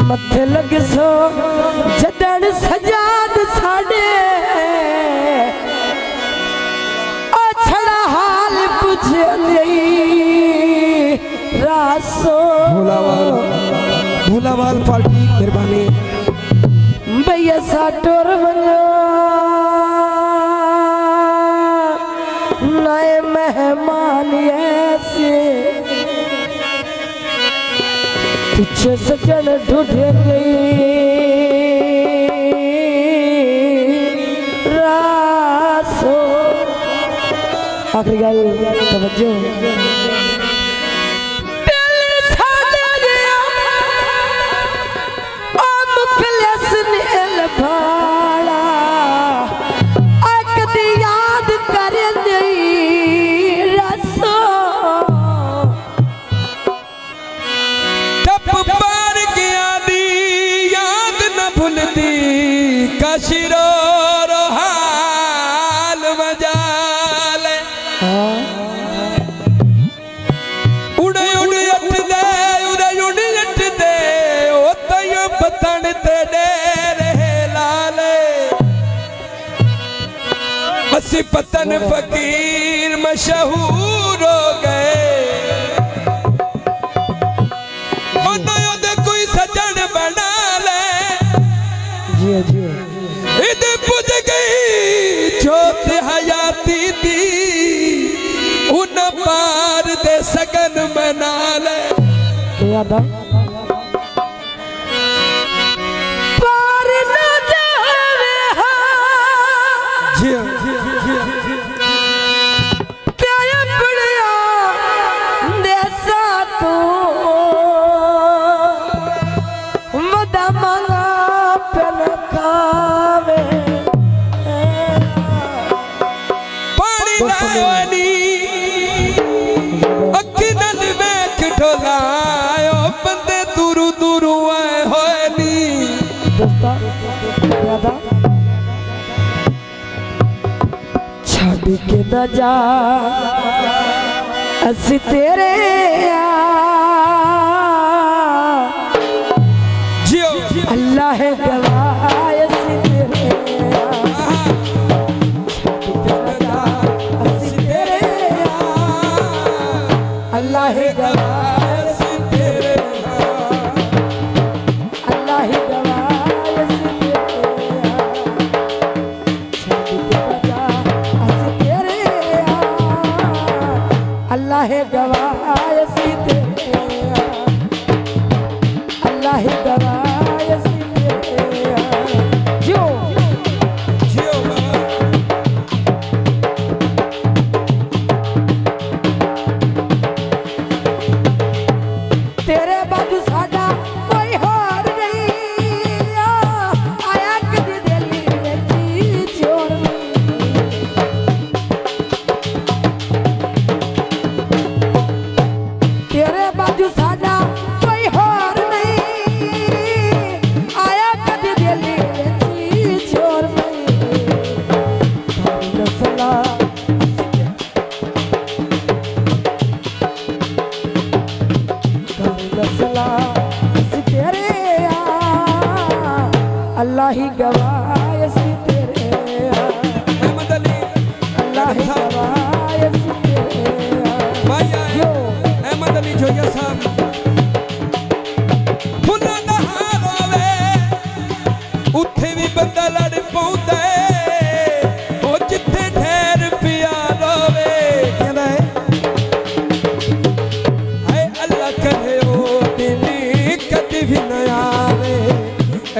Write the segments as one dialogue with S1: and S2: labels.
S1: मथे लग सो जदन सजाद साडे अछड़ा हाल पूछे रासो
S2: भोलावाल पार्टी मेहरबानी
S1: भैया साटोर बनो नए मेहमान ऐसे पीछे सजन ढूंढेंगे रासो। आखिरी गाल तवज्जो
S2: शिरो हाल मजाल उड़े उड़े अट दे उड़े उड़े अट दे ओ तयो बतन ते डेरे लाले मसी पतन फकीर मशहूर हो गए ओ दे कोई सजन बना ले
S1: जी जी
S2: इधर पुज गई जोत हयाती दी उन पार दे सगन मना ले
S1: यादा पार न जावे
S2: जी
S1: क्या पड़िया देसा तू मदा मंगा पन खावे
S2: लावनी अखी नल वेख ढोलायो बंदे दूरू दूरू आए होए नी
S1: दोस्ता यादा छड़ के न जा असी तेरे
S2: जियो
S1: अल्लाह है गवाह असी तेरे अल्लाह ही गवाह सी तेरे अल्लाह ही गवाह सी तेरे अल्लाह ही गवाह सी तेरे अल्लाह ही गवाह सी तेरे जो तेरे बाजू साडा कोई हार नहीं आया कदी दिल्ली में चोर तेरे बाजू साडा कोई हार नहीं आया कदी दिल्ली में चोर नसला तेरे अल्लाह ही गवाह सी तेरे अल्लाह ही गवाह सी तेरे
S2: जो अहमद अली जोया साहब फुल्लां दा हाल होवे उत्थे भी बंदा लड़ पौंदा ओ जिथे ठहर पिया रोवे कहंदा है हाय अल्लाह करे ओ दिली कदी भी न आवे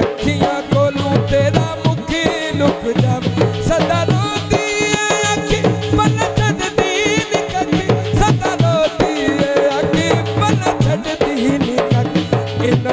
S2: अखियां कोलू तेरा मुखी लुक जावे सदा रोती है अखी पल छड्डी निकली सदा रोती है अखी पल छड्डी निकली इन